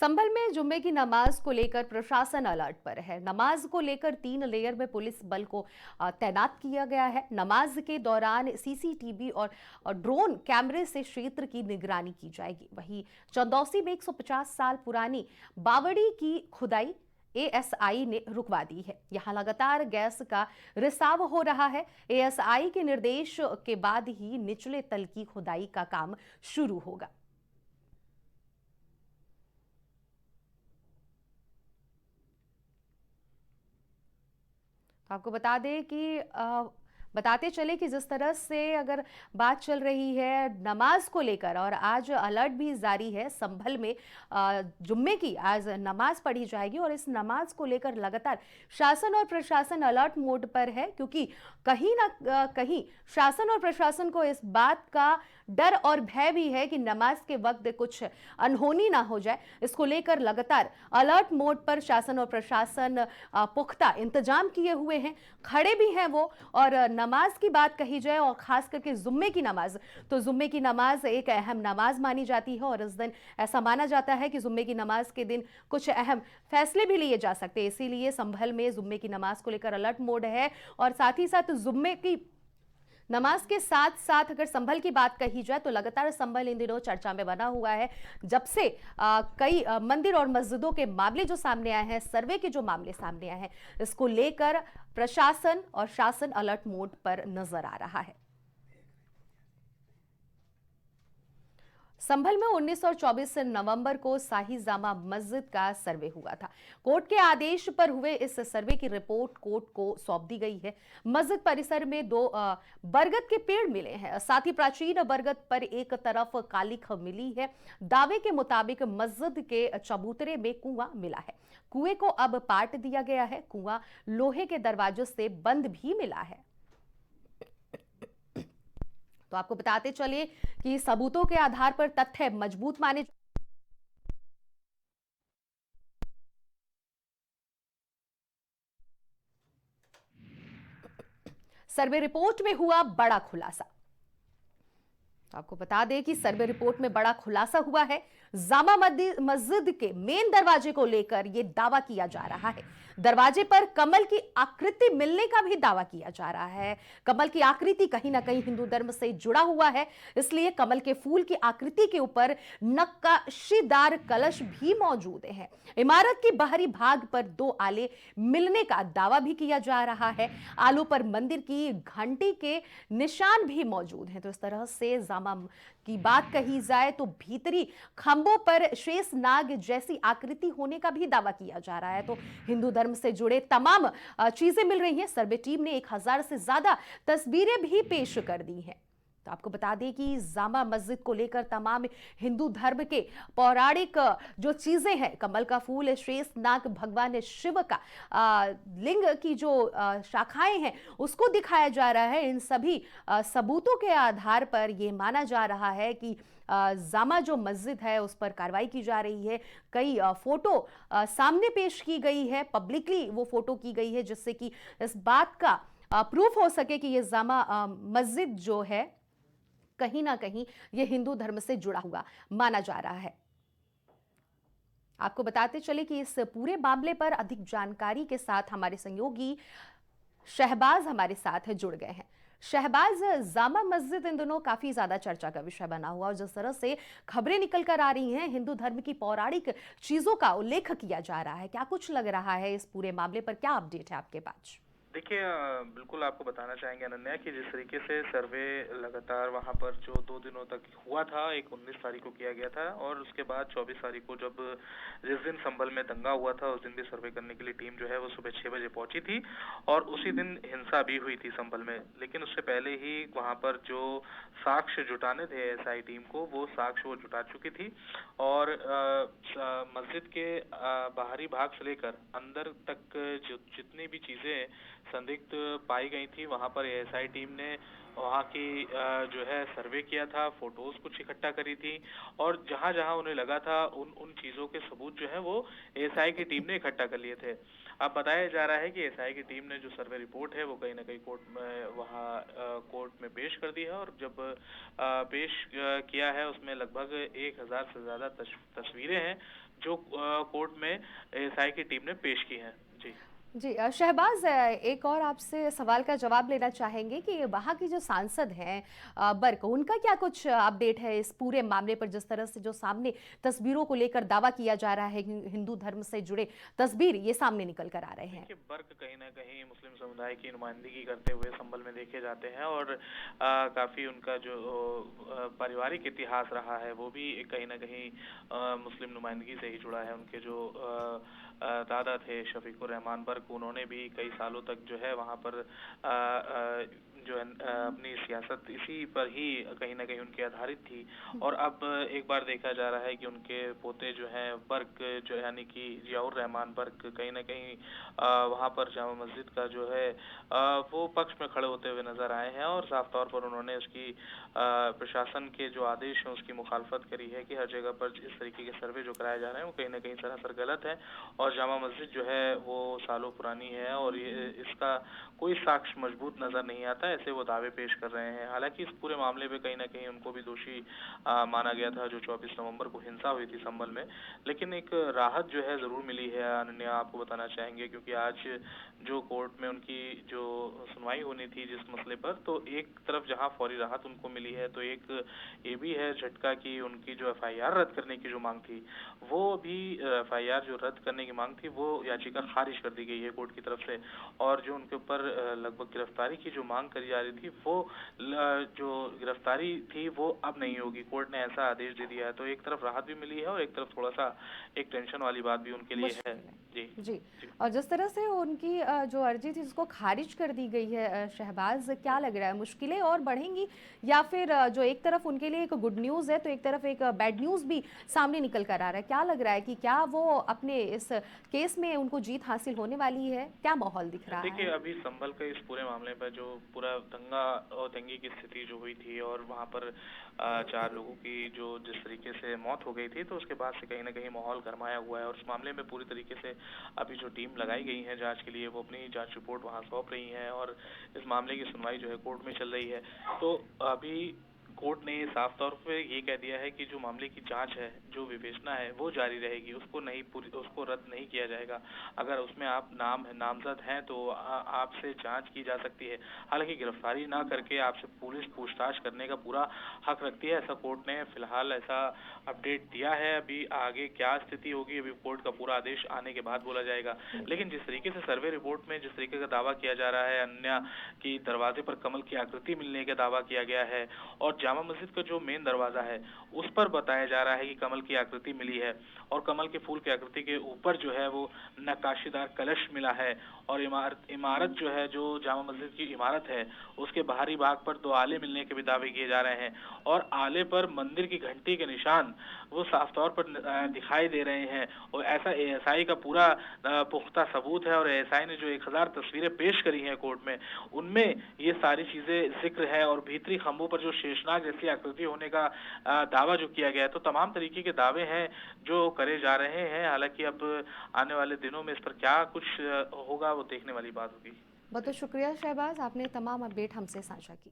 संभल में जुम्मे की नमाज को लेकर प्रशासन अलर्ट पर है। नमाज को लेकर 3 लेयर में पुलिस बल को तैनात किया गया है। नमाज के दौरान सीसीटीवी और ड्रोन कैमरे से क्षेत्र की निगरानी की जाएगी। वहीं चंदौसी में 150 साल पुरानी बावड़ी की खुदाई एएसआई ने रुकवा दी है। यहां लगातार गैस का रिसाव हो रहा है। एएसआई के निर्देश के बाद ही निचले तल की खुदाई का काम शुरू होगा। आपको बता दें कि बताते चले कि जिस तरह से अगर बात चल रही है नमाज को लेकर और आज अलर्ट भी जारी है। संभल में जुम्मे की आज नमाज पढ़ी जाएगी और इस नमाज को लेकर लगातार शासन और प्रशासन अलर्ट मोड पर है, क्योंकि कहीं ना कहीं शासन और प्रशासन को इस बात का डर और भय भी है कि नमाज के वक्त कुछ अनहोनी ना हो जाए। इसको लेकर लगातार अलर्ट मोड पर शासन और प्रशासन पुख्ता इंतजाम किए हुए हैं, खड़े भी हैं वो। और नमाज की बात कही जाए और खास करके जुम्मे की नमाज, तो जुम्मे की नमाज एक अहम नमाज मानी जाती है और इस दिन ऐसा माना जाता है कि जुम्मे की नमाज के दिन कुछ अहम फैसले भी लिए जा सकते हैं। इसीलिए संभल में जुम्मे की नमाज को लेकर अलर्ट मोड है। और साथ ही साथ जुम्मे की नमाज के साथ साथ अगर संभल की बात कही जाए तो लगातार संभल इन दिनों चर्चा में बना हुआ है। जब से कई मंदिर और मस्जिदों के मामले जो सामने आए हैं, सर्वे के जो मामले सामने आए हैं, इसको लेकर प्रशासन और शासन अलर्ट मोड पर नजर आ रहा है। संभल में 19 और 24 नवंबर को शाही जामा मस्जिद का सर्वे हुआ था। कोर्ट के आदेश पर हुए इस सर्वे की रिपोर्ट कोर्ट को सौंप दी गई है। मस्जिद परिसर में 2 बरगद के पेड़ मिले हैं। साथ ही प्राचीन बरगद पर एक तरफ कालिख मिली है। दावे के मुताबिक मस्जिद के चबूतरे में कुआं मिला है। कुएं को अब पाट दिया गया है। कुआं लोहे के दरवाजों से बंद भी मिला है। तो आपको बताते चले कि सबूतों के आधार पर तथ्य मजबूत माने। सर्वे रिपोर्ट में हुआ बड़ा खुलासा। आपको बता दें कि सर्वे रिपोर्ट में बड़ा खुलासा हुआ है। जामा मस्जिद के मेन दरवाजे को लेकर यह दावा किया जा रहा है। दरवाजे पर कमल की आकृति मिलने का भी दावा किया जा रहा है। कमल की आकृति कहीं ना कहीं हिंदू धर्म से जुड़ा हुआ है, इसलिए कमल के फूल की आकृति के ऊपर नक्काशीदार कलश भी मौजूद है। इमारत के बाहरी भाग पर 2 आले मिलने का दावा भी किया जा रहा है। आलों पर मंदिर की घंटी के निशान भी मौजूद हैं। तो इस तरह से जामा की बात कही जाए तो भीतरी खंभों पर शेष नाग जैसी आकृति होने का भी दावा किया जा रहा है। तो हिंदू धर्म से जुड़े तमाम चीजें मिल रही हैं। सर्वे टीम ने 1000 से ज्यादा तस्वीरें भी पेश कर दी हैं। तो आपको बता दें कि जामा मस्जिद को लेकर तमाम हिंदू धर्म के पौराणिक जो चीजें हैं, कमल का फूल, शेष नाग, भगवान शिव का लिंग की जो शाखाएं हैं, उसको दिखाया जा रहा है। इन सभी सबूतों के आधार पर यह माना जा रहा है कि जामा जो मस्जिद है उस पर कार्रवाई की जा रही है। कई फोटो सामने पेश की गई है, पब्लिकली वो फोटो की गई है, जिससे कि इस बात का प्रूफ हो सके कि ये जामा मस्जिद जो है कहीं ना कहीं ये हिंदू धर्म से जुड़ा हुआ माना जा रहा है। आपको बताते चले कि इस पूरे मामले पर अधिक जानकारी के साथ हमारे सहयोगी शहबाज हमारे साथ जुड़ गए हैं। शहबाज, जामा मस्जिद इन दिनों काफी ज्यादा चर्चा का विषय बना हुआ और जिस तरह से खबरें निकल कर आ रही हैं, हिंदू धर्म की पौराणिक चीजों का उल्लेख किया जा रहा है, क्या कुछ लग रहा है इस पूरे मामले पर? क्या अपडेट है आपके पास? देखिए, बिल्कुल आपको बताना चाहेंगे अनन्या कि जिस तरीके से सर्वे लगातार वहां पर जो 2 दिनों तक हुआ था, एक 19 तारीख को किया गया था और उसके बाद 24 तारीख को जब जिस दिन संभल में दंगा हुआ था उस दिन भी सर्वे करने के लिए टीम जो है वो सुबह 6 बजे पहुंची थी और उसी दिन हिंसा भी हुई थी संभल में। लेकिन उससे पहले ही वहां पर जो साक्ष्य जुटाने थे एसआई टीम को, वो साक्ष्य वो जुटा चुकी थी और मस्जिद के बाहरी भाग से लेकर अंदर तक जितनी भी चीजें संदिग्ध पाई गई थी, वहां पर एएसआई टीम ने वहां की जो है सर्वे किया था, फोटोज कुछ इकट्ठा करी थी और जहां जहां उन्हें लगा था उन उन चीजों के सबूत जो है वो एएसआई की टीम ने इकट्ठा कर लिए थे। अब बताया जा रहा है कि एएसआई की टीम ने जो सर्वे रिपोर्ट है वो कहीं ना कहीं कोर्ट में कोर्ट में पेश कर दी है और जब पेश किया है उसमें लगभग 1000 से ज्यादा तस्वीरें हैं जो कोर्ट में एएसआई की टीम ने पेश की हैं। जी। जी शहबाज, एक और आपसे सवाल का जवाब लेना चाहेंगे कि वहाँ की जो सांसद हैं बर्क, उनका क्या कुछ अपडेट है इस पूरे मामले पर, जिस तरह से जो सामने तस्वीरों को लेकर दावा किया जा रहा है, हिंदू धर्म से जुड़े तस्वीर ये सामने निकल कर आ रहे हैं। देखिए, बर्क कहीं न कहीं मुस्लिम समुदाय की नुमाइंदगी करते हुए संभल में देखे जाते हैं और काफ़ी उनका जो पारिवारिक इतिहास रहा है वो भी कहीं न कहीं मुस्लिम नुमाइंदगी से ही जुड़ा है। उनके जो दादा थे शफीकुर रहमान बर्क, उन्होंने भी कई सालों तक जो है वहाँ पर जो है अपनी सियासत इसी पर ही कहीं न कहीं उनकी आधारित थी। और अब एक बार देखा जा रहा है कि उनके पोते जो हैं बर्क, जो यानी कि जियाउर रहमान बर्क, कहीं न कहीं वहाँ पर जामा मस्जिद का जो है वो पक्ष में खड़े होते हुए नजर आए हैं और साफ तौर पर उन्होंने उसकी प्रशासन के जो आदेश हैं उसकी मुखालफत करी है कि हर जगह पर इस तरीके के सर्वे जो कराए जा रहे हैं वो कहीं न कहीं सरासर गलत है और जामा मस्जिद जो है वो सालों पुरानी है और ये इसका कोई साक्ष्य मजबूत नजर नहीं आता, ऐसे वो दावे पेश कर रहे हैं। हालांकि इस पूरे मामले में कहीं न कहीं उनको भी दोषी माना गया था, जो 24 नवंबर को हिंसा हुई थी संभल में। लेकिन एक राहत जो है जरूर मिली है अनन्या, आपको बताना चाहेंगे, क्योंकि आज जो कोर्ट में उनकी जो सुनवाई होनी थी जिस मसले पर, तो एक तरफ जहां फौरी राहत उनको मिली है तो एक ये भी है झटका कि उनकी जो एफआईआर रद्द करने की जो मांग थी, वो भी एफआईआर जो रद्द करने की मांग थी वो याचिका खारिज कर दी गई है कोर्ट की तरफ से। और जो उनके ऊपर लगभग गिरफ्तारी की जो मांग करी जा रही थी वो जो गिरफ्तारी थी वो अब नहीं होगी, कोर्ट ने ऐसा आदेश दे दिया है। तो एक तरफ राहत भी मिली है और एक तरफ थोड़ा सा एक टेंशन वाली बात भी उनके लिए है। मुश्किल है। जी। जी। जी। और जिस तरह से उनकी जो अर्जी थी उसको खारिज कर दी गई है, शहबाज, क्या लग रहा है मुश्किलें और बढ़ेंगी, या फिर जो एक तरफ उनके लिए एक गुड न्यूज़ है तो एक तरफ एक बैड न्यूज़ भी सामने निकल कर आ रहा है? क्या लग रहा है कि क्या वो अपने इस केस में उनको जीत हासिल होने वाली है? क्या माहौल दिख रहा देखिए, है? अभी संभल के इस पूरे मामले पर जो पूरा दंगा और दंगे की स्थिति जो हुई थी और वहाँ पर 4 लोगों की जो जिस तरीके से मौत हो गई थी, तो उसके बाद से कहीं न कहीं माहौल गरमाया हुआ है और इस मामले में पूरी तरीके से अभी जो टीम लगाई गई है जाँच के लिए, वो अपनी जाँच रिपोर्ट वहाँ सौंप रही हैं और इस मामले की सुनवाई जो है कोर्ट में चल रही है। तो अभी कोर्ट ने साफ तौर पे ये कह दिया है कि जो मामले की जांच है, जो विवेचना है, वो जारी रहेगी, उसको रद्द नहीं किया जाएगा। अगर उसमें आप नामजद हैं तो आपसे जांच की जा सकती है। हालांकि गिरफ्तारी ना करके आपसे पुलिस पूछताछ करने का पूरा हक रखती है, ऐसा कोर्ट ने फिलहाल ऐसा अपडेट दिया है। अभी आगे क्या स्थिति होगी, अभी कोर्ट का पूरा आदेश आने के बाद बोला जाएगा। लेकिन जिस तरीके से सर्वे रिपोर्ट में जिस तरीके का दावा किया जा रहा है, अन्य की दरवाजे पर कमल की आकृति मिलने का दावा किया गया है और जामा मस्जिद का जो मेन दरवाजा है उस पर बताया जा रहा है कि कमल की आकृति मिली है और कमल के फूल की आकृति के ऊपर जो है वो नक्काशीदार कलश मिला है और इमारत जो है, जो जामा मस्जिद की इमारत है, उसके बाहरी भाग पर 2 आले मिलने के भी दावे किए जा रहे हैं और आले पर मंदिर की घंटी के निशान वो साफ तौर पर दिखाई दे रहे हैं और ऐसा एएसआई का पूरा पुख्ता सबूत है और एएसआई ने जो 1000 तस्वीरें पेश करी हैं कोर्ट में, उनमें ये सारी चीजें जिक्र है और भीतरी खंभों पर जो शेषनाग जैसी आकृति होने का दावा जो किया गया है, तो तमाम तरीके के दावे हैं जो करे जा रहे हैं। हालांकि अब आने वाले दिनों में इस पर क्या कुछ होगा वो देखने वाली बात होगी। बहुत बहुत शुक्रिया शहबाज, आपने तमाम अपडेट हमसे साझा की।